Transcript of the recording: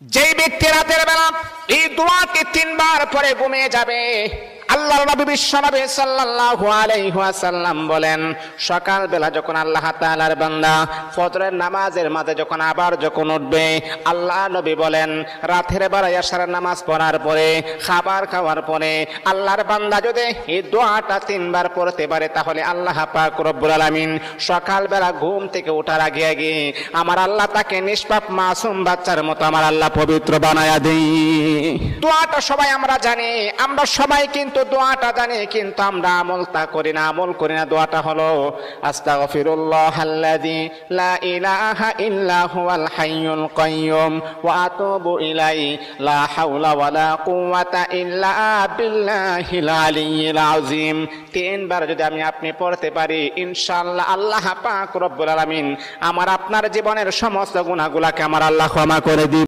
যেই ব্যক্তি রাতের বেলা এই দোয়াকে 3 বার পরে ঘুমিয়ে যাবে, আল্লাহর নবী বিশ্বনবী সাল্লাল্লাহু আলাইহি ওয়াসাল্লাম বলেন, সকাল বেলা যখন আল্লাহ তাআলার বান্দা ফজরের নামাজের মাঝে যখন উঠবে, আল্লাহ নবী বলেন রাতের বেলা এশার নামাজ পড়ার পরে, খাবার খাওয়ার পরে আল্লাহর বান্দা যদি এই দোয়াটা 3 বার পড়তে পারে, তাহলে আল্লাহ পাক রব্বুল আলামিন সকাল বেলা ঘুম থেকে ওঠার আগে আগে আমার আল্লাহ তাকে নিষ্পাপ মাসুম বাচ্চার মতো আমার আল্লাহ পবিত্র বানায়া দেই। দোয়াটা সবাই আমরা জানি, আমরা সবাই কিন্তু দোয়াটা জানি, কিন্তু আমরা আমলটা করি না। দোয়াটা হলো আস্তাগফিরুল্লাহাল্লাযী লা ইলাহা ইল্লা হুয়াল হাইয়ুল কাইয়্যুম ওয়া আতুবু ইলাইহি লা হাওলা ওয়ালা কুওয়াতা ইল্লা বিল্লাহিল আলিয়্যিল আযীম। 3 বার যদি আপনি পড়তে পারি, ইনশাআল্লাহ আল্লাহ পাক রব্বুল আলামিন আমার আপনার জীবনের সমস্ত গুনাহগুলোকে আমার আল্লাহ ক্ষমা করে দিবেন।